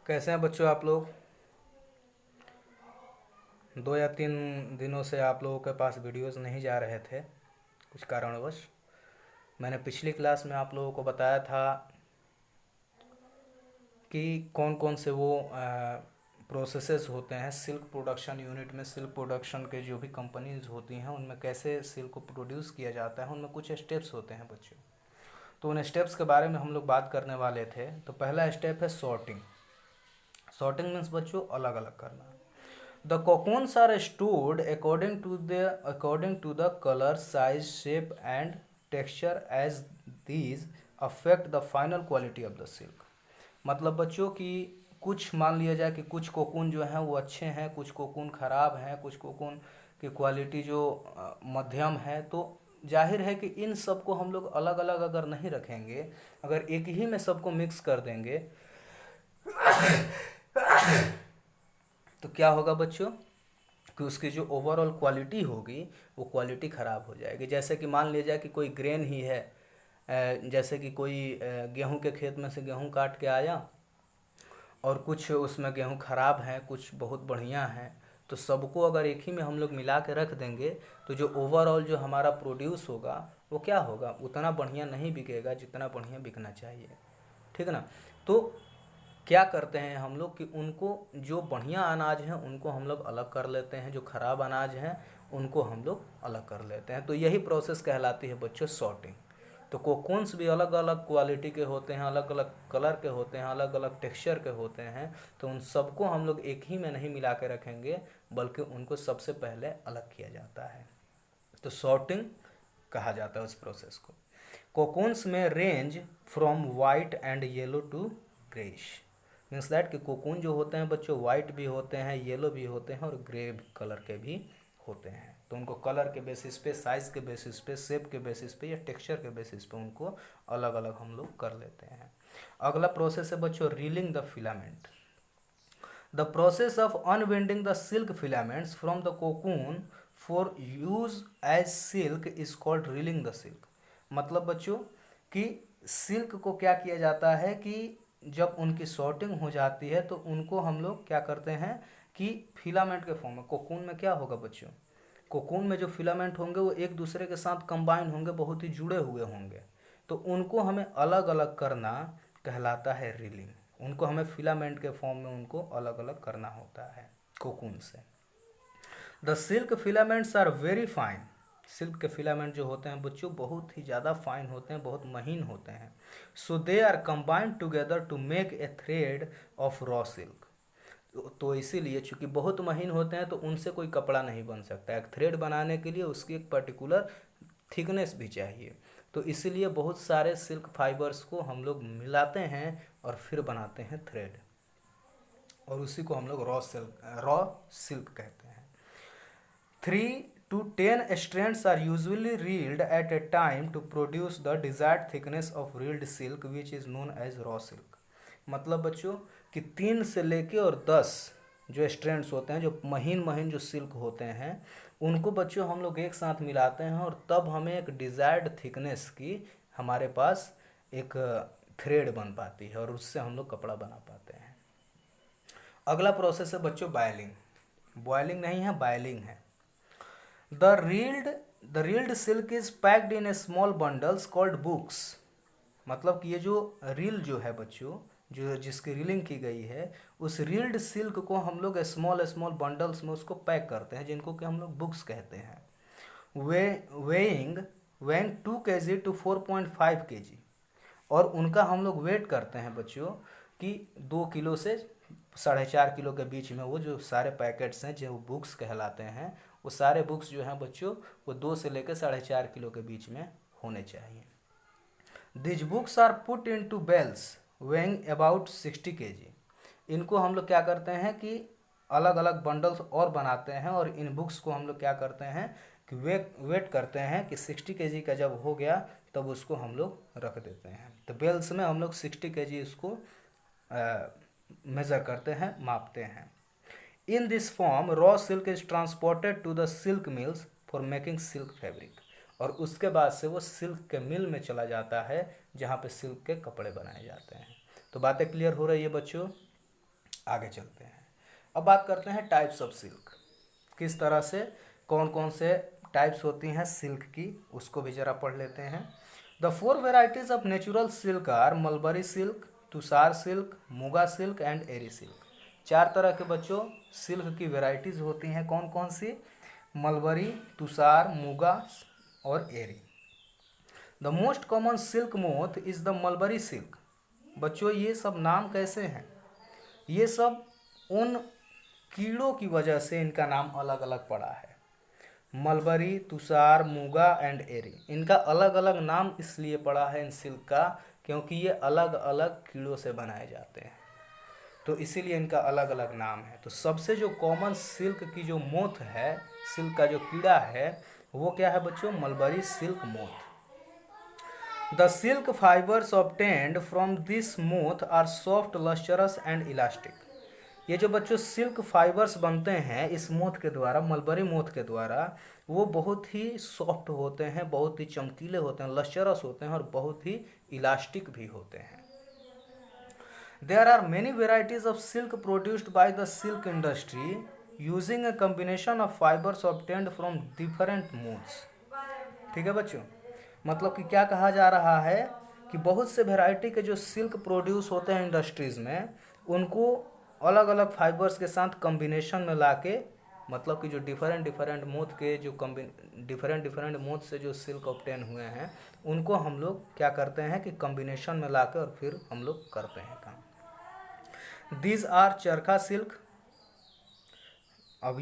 कैसे हैं बच्चों आप लोग। 2 या 3 दिनों से आप लोगों के पास वीडियोस नहीं जा रहे थे कुछ कारणवश। मैंने पिछली क्लास में आप लोगों को बताया था कि कौन कौन से वो प्रोसेसेस होते हैं सिल्क प्रोडक्शन यूनिट में। सिल्क प्रोडक्शन के जो भी कंपनीज होती हैं उनमें कैसे सिल्क को प्रोड्यूस किया जाता है, उनमें कुछ स्टेप्स होते हैं बच्चों। तो उन स्टेप्स के बारे में हम लोग बात करने वाले थे। तो पहला स्टेप है सॉर्टिंग। सॉर्टिंग मीन्स बच्चों अलग अलग करना। The cocoons are stored according to the color, size, shape and texture as these affect the final quality of the silk। मतलब बच्चों कि कुछ मान लिया जाए कि कुछ कोकून जो हैं वो अच्छे हैं, कुछ कोकून खराब हैं, कुछ कोकून की क्वालिटी जो मध्यम है। तो जाहिर है कि इन सब को हम लोग अलग अलग अगर नहीं रखेंगे, अगर एक ही में सबको मिक्स कर देंगे तो क्या होगा बच्चों कि उसकी जो ओवरऑल क्वालिटी होगी वो क्वालिटी ख़राब हो जाएगी। जैसे कि मान लिया जाए कि कोई ग्रेन ही है, जैसे कि कोई गेहूं के खेत में से गेहूं काट के आया और कुछ उसमें गेहूं ख़राब हैं, कुछ बहुत बढ़िया हैं। तो सबको अगर एक ही में हम लोग मिला के रख देंगे तो जो ओवरऑल जो हमारा प्रोड्यूस होगा वो क्या होगा, उतना बढ़िया नहीं बिकेगा जितना बढ़िया बिकना चाहिए। ठीक है ना। तो क्या करते हैं हम लोग कि उनको जो बढ़िया अनाज हैं उनको हम लोग अलग कर लेते हैं, जो ख़राब अनाज हैं उनको हम लोग अलग कर लेते हैं। तो यही प्रोसेस कहलाती है बच्चों सॉर्टिंग। तो कोकून्स भी अलग अलग क्वालिटी के होते हैं, अलग अलग कलर के होते हैं, अलग अलग टेक्सचर के होते हैं। तो उन सबको हम लोग एक ही में नहीं मिला के रखेंगे बल्कि उनको सबसे पहले अलग किया जाता है। तो सॉर्टिंग कहा जाता है उस प्रोसेस को। Cocoons may range from white and yellow to greyish. Means that कि कोकून जो होते हैं बच्चों वाइट भी होते हैं, येलो भी होते हैं और ग्रे कलर के भी होते हैं। तो उनको कलर के बेसिस पे, साइज के बेसिस पे, शेप के बेसिस पे या टेक्सचर के बेसिस पे उनको अलग अलग हम लोग कर लेते हैं। अगला प्रोसेस है बच्चों reeling the filament. The process of unwinding the silk filaments from the cocoon for use as silk is called reeling the silk. मतलब बच्चों कि सिल्क को क्या किया जाता है कि जब उनकी सॉर्टिंग हो जाती है तो उनको हम लोग क्या करते हैं कि फिलामेंट के फॉर्म में, कोकून में क्या होगा बच्चों, कोकून में जो फिलामेंट होंगे वो एक दूसरे के साथ कंबाइन होंगे, बहुत ही जुड़े हुए होंगे। तो उनको हमें अलग अलग करना कहलाता है रीलिंग। उनको हमें फिलामेंट के फॉर्म में उनको अलग अलग करना होता है कोकून से। The silk filaments are very fine. Silk के फिलामेंट जो होते हैं बच्चों बहुत ही ज़्यादा फाइन होते हैं, बहुत महीन होते हैं। So they are combined together to make a thread of raw silk. तो इसीलिए चूंकि बहुत महीन होते हैं तो उनसे कोई कपड़ा नहीं बन सकता। एक थ्रेड बनाने के लिए उसकी एक पर्टिकुलर थिकनेस भी चाहिए। तो इसीलिए बहुत सारे सिल्क फाइबर्स को हम लोग मिलाते हैं और फिर बनाते हैं थ्रेड, और उसी को हम लोग रॉ सिल्क कहते हैं। 3 to 10 strands are usually reeled at a time to produce the desired thickness of reeled silk which is known as raw silk। मतलब बच्चों कि 3 से लेके और 10 जो स्ट्रैंड्स होते हैं, जो महीन महीन जो सिल्क होते हैं, उनको बच्चों हम लोग एक साथ मिलाते हैं और तब हमें एक डिज़ायर्ड थिकनेस की हमारे पास एक थ्रेड बन पाती है और उससे हम लोग कपड़ा बना पाते हैं। अगला प्रोसेस है बच्चों बायलिंग। बॉयलिंग नहीं है, बायलिंग है। The reeled silk is packed in A small bundles called books. मतलब कि ये जो रील जो है बच्चों, जो जिसकी रीलिंग की गई है, उस रील्ड सिल्क को हम लोग स्मॉल स्मॉल बंडल्स में उसको पैक करते हैं, जिनको कि हम लोग बुक्स कहते हैं। Weighing weighing 2 kg to 4.5 kg। और उनका हम लोग वेट करते हैं बच्चों कि 2 किलो से 4.5 किलो के बीच में। वो जो सारे पैकेट्स हैं जो बुक्स कहलाते हैं, वो सारे बुक्स जो हैं बच्चों वो 2 से लेकर 4.5 किलो के बीच में होने चाहिए। These books are put into bales weighing about 60 kg। इनको हम लोग क्या करते हैं कि अलग अलग बंडल्स और बनाते हैं और इन बुक्स को हम लोग क्या करते हैं कि वेट करते हैं कि 60 kg का जब हो गया तब उसको हम लोग रख देते हैं। तो बेल्स में हम लोग 60 kg इसको मेज़र करते हैं, मापते हैं। In this form raw silk is transported to the silk mills for making silk fabric. और उसके बाद से वो सिल्क के मिल में चला जाता है जहाँ पे सिल्क के कपड़े बनाए जाते हैं। तो बातें क्लियर हो रही है बच्चों। आगे चलते हैं। अब बात करते हैं टाइप्स ऑफ सिल्क, किस तरह से कौन कौन से टाइप्स होती हैं सिल्क की, उसको भी जरा पढ़ लेते हैं। The 4 varieties of natural silk are mulberry silk, tussar silk, muga silk and eri silk. 4 तरह के बच्चों सिल्क की वेराइटीज होती हैं, कौन कौन सी? मलबरी, तुषार, मुगा और Eri. The most common silk moth is the mulberry silk. बच्चों ये सब नाम कैसे हैं? ये सब उन कीड़ों की वजह से इनका नाम अलग अलग पड़ा है। मलबरी, तुषार, मुगा एंड एरी, इनका अलग अलग नाम इसलिए पड़ा है इन सिल्क का क्योंकि ये अलग अलग कीड़ों से बनाए जाते हैं, तो इसीलिए इनका अलग अलग नाम है। तो सबसे जो कॉमन सिल्क की जो मोथ है, सिल्क का जो कीड़ा है, वो क्या है बच्चों? Mulberry silk moth. The silk fibres obtained from this moth are soft, lustrous and elastic. ये जो बच्चों सिल्क फाइबर्स बनते हैं इस मोथ के द्वारा, मलबरी मोथ के द्वारा, वो बहुत ही सॉफ्ट होते हैं, बहुत ही चमकीले होते हैं, लस्चरस होते हैं और बहुत ही इलास्टिक भी होते हैं। There are many varieties of silk produced by the silk industry using a combination of fibres obtained from different moths. ठीक है बच्चों, मतलब कि क्या कहा जा रहा है कि बहुत से वेराइटी के जो सिल्क प्रोड्यूस होते हैं इंडस्ट्रीज़ में, उनको अलग अलग फाइबर्स के साथ कम्बिनेशन में लाके, मतलब कि जो डिफरेंट डिफरेंट मोथ के जो डिफरेंट डिफरेंट मोथ से जो सिल्क ऑब्टेन हुए हैं, उनको हम लोग क्या करते हैं कि कम्बिनेशन में लाकर और फिर हम लोग करते हैं काम। दीज आर चरखा सिल्क। अब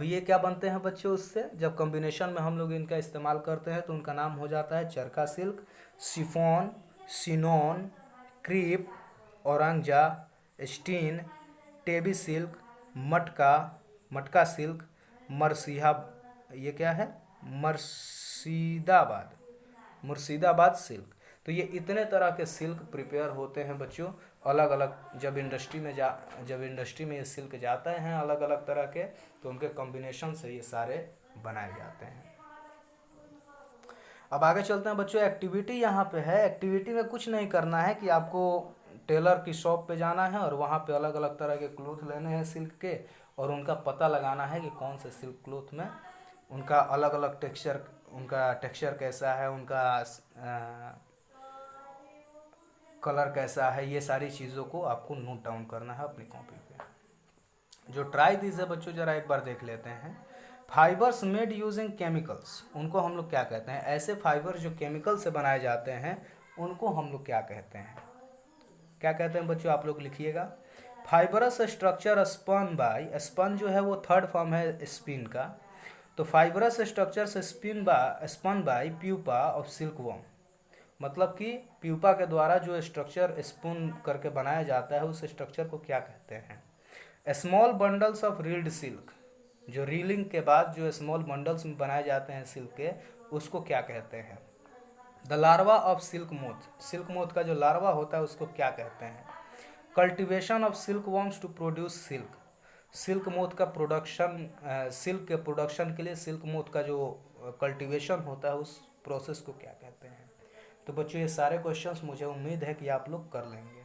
ये क्या बनते हैं बच्चों उससे? जब कॉम्बिनेशन में हम लोग इनका इस्तेमाल करते हैं तो उनका नाम हो जाता है चरखा सिल्क। शिफॉन, सिनोन, क्रीप, औरंगजा, स्टीन, tabby silk, matka, matka silk, मरसिहा, ये क्या है? मुर्शिदाबाद सिल्क। तो ये इतने तरह के सिल्क प्रिपेयर होते हैं बच्चों, अलग अलग जब इंडस्ट्री में ये सिल्क जाते हैं अलग अलग तरह के, तो उनके कॉम्बिनेशन से ये सारे बनाए जाते हैं। अब आगे चलते हैं बच्चों। एक्टिविटी यहाँ पे है। एक्टिविटी में कुछ नहीं करना है कि आपको टेलर की शॉप पे जाना है और वहाँ पे अलग अलग तरह के क्लोथ लेने हैं सिल्क के, और उनका पता लगाना है कि कौन से सिल्क क्लोथ में उनका अलग अलग टेक्सचर, उनका टेक्सचर कैसा है, उनका कलर कैसा है, ये सारी चीज़ों को आपको नोट डाउन करना है अपनी कॉपी पे। जो ट्राई दिस है बच्चों, जरा एक बार देख लेते हैं। फाइबर्स मेड यूजिंग केमिकल्स, उनको हम लोग क्या कहते हैं? ऐसे फाइबर जो केमिकल से बनाए जाते हैं उनको हम लोग क्या कहते हैं? क्या कहते हैं बच्चों? आप लोग लिखिएगा। Fibrous structure spun by, spun जो है वो थर्ड फॉर्म है स्पिन का, तो फाइबरस स्ट्रक्चर से spun by pupa of silkworm, मतलब कि प्यूपा के द्वारा जो स्ट्रक्चर स्पून करके बनाया जाता है उस स्ट्रक्चर को क्या कहते हैं? Small bundles of reeled silk, जो रीलिंग के बाद जो स्मॉल बंडल्स में बनाए जाते हैं सिल्क के, उसको क्या कहते हैं? The larva of silk moth, silk moth का जो लार्वा होता है उसको क्या कहते हैं? Cultivation of silkworms to produce silk, silk moth का प्रोडक्शन, सिल्क के प्रोडक्शन के लिए सिल्क मोथ का जो कल्टिवेशन होता है उस प्रोसेस को क्या कहते हैं? तो बच्चों ये सारे क्वेश्चंस मुझे उम्मीद है कि आप लोग कर लेंगे।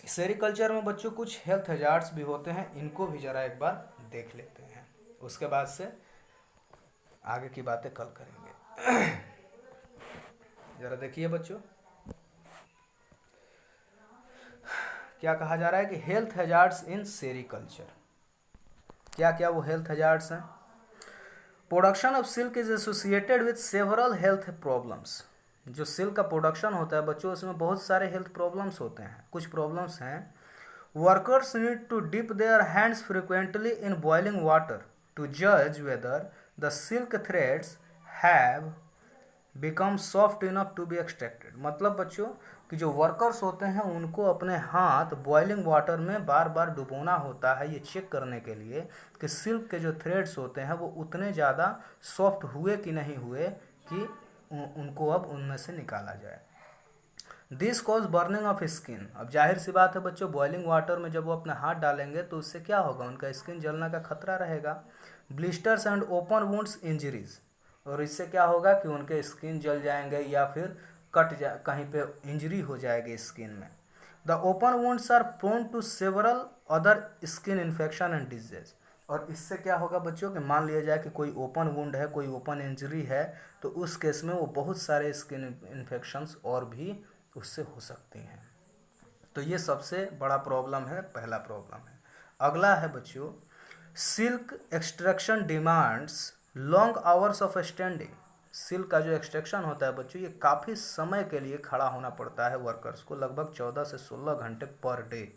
सेरिकल्चर में बच्चों कुछ हेल्थ हजार्ड्स भी होते हैं, इनको भी जरा एक बार देख लेते हैं, उसके बाद से आगे की बातें कल करेंगे। जरा देखिए बच्चों क्या कहा जा रहा है कि हेल्थ हजार्ड्स इन सेरिकल्चर। क्या क्या वो हेल्थ हजार्ड्स हैं? Production of silk is associated with several health problems. जो सिल्क का प्रोडक्शन होता है बच्चों उसमें बहुत सारे हेल्थ प्रॉब्लम्स होते हैं। कुछ प्रॉब्लम्स हैं। Workers need to dip their hands frequently in boiling water to जज whether the silk threads have become soft enough to be extracted. मतलब बच्चों कि जो वर्कर्स होते हैं उनको अपने हाथ बॉइलिंग वाटर में बार बार डुबोना होता है ये चेक करने के लिए कि सिल्क के जो थ्रेड्स होते हैं वो उतने ज़्यादा सॉफ्ट हुए कि नहीं हुए कि उनको अब उनमें से निकाला जाए। This cause burning of skin. अब जाहिर सी बात है बच्चों, बॉइलिंग वाटर में जब वो अपना हाथ डालेंगे तो उससे क्या होगा? उनका स्किन जलने का खतरा रहेगा। Blisters and open wounds injuries, और इससे क्या होगा कि उनके स्किन जल जाएंगे या फिर कहीं पे इंजरी हो जाएगी स्किन में। The open wounds are prone to several other skin infection and disease. और इससे क्या होगा बच्चों कि मान लिया जाए कि कोई ओपन वुंड है, कोई ओपन इंजरी है, तो उस केस में वो बहुत सारे स्किन इन्फेक्शंस और भी उससे हो सकती हैं। तो ये सबसे बड़ा प्रॉब्लम है, पहला प्रॉब्लम है। अगला है बच्चों, silk extraction demands long hours of standing. Silk का जो एक्सट्रैक्शन होता है बच्चों, ये काफ़ी समय के लिए खड़ा होना पड़ता है वर्कर्स को, लगभग 14 से 16 घंटे per day.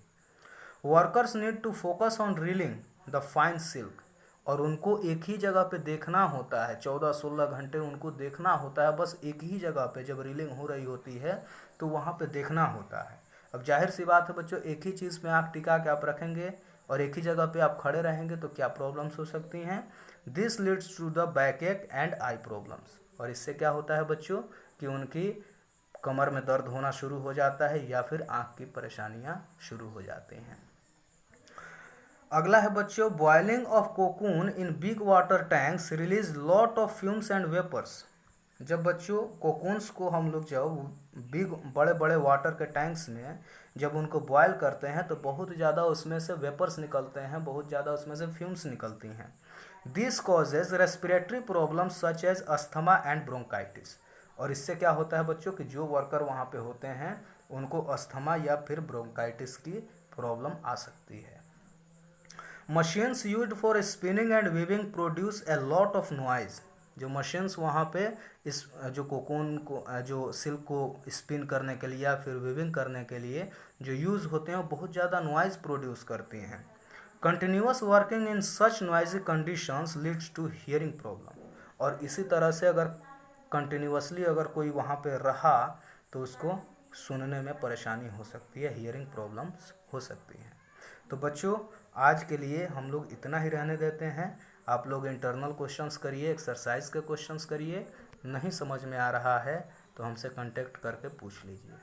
Workers need to focus on reeling the fine silk, और उनको एक ही जगह पे देखना होता है, 14-16 घंटे उनको देखना होता है, बस एक ही जगह पे जब रीलिंग हो रही होती है तो वहाँ पे देखना होता है। अब जाहिर सी बात है बच्चों, एक ही चीज़ में आँख टिका के आप रखेंगे और एक ही जगह पे आप खड़े रहेंगे तो क्या प्रॉब्लम्स हो सकती हैं। This leads to the back ache and eye problems, और इससे क्या होता है बच्चों कि उनकी कमर में दर्द होना शुरू हो जाता है या फिर आँख की परेशानियाँ शुरू हो जाती हैं। अगला है बच्चों, boiling of cocoon in big water tanks release lot of fumes and vapours. जब बच्चों कोकून्स को हम लोग जब बिग बड़े बड़े वाटर के टैंक्स में जब उनको बॉयल करते हैं तो बहुत ज़्यादा उसमें से वेपर्स निकलते हैं, बहुत ज़्यादा उसमें से फ्यूम्स निकलती हैं। This causes respiratory problems such as asthma and bronchitis. और इससे क्या होता है बच्चों कि जो वर्कर वहाँ पे होते हैं उनको अस्थमा या फिर ब्रोंकाइटिस की प्रॉब्लम आ सकती है। Machines used for spinning and weaving produce a lot of noise. जो मशीन्स वहाँ पे इस जो कोकून को जो सिल्क को स्पिन करने के लिए या फिर वीविंग करने के लिए जो यूज़ होते हैं वो बहुत ज़्यादा नॉइज़ प्रोड्यूस करती हैं। Continuous working in such noisy conditions leads to hearing problem. और इसी तरह से अगर कंटिन्यूसली अगर कोई वहाँ पे रहा तो उसको सुनने में परेशानी हो सकती है, हियरिंग प्रॉब्लम्स हो सकती हैं। तो बच्चों आज के लिए हम लोग इतना ही रहने देते हैं। आप लोग इंटरनल क्वेश्चंस करिए, एक्सरसाइज के क्वेश्चंस करिए, नहीं समझ में आ रहा है तो हमसे कांटेक्ट करके पूछ लीजिए।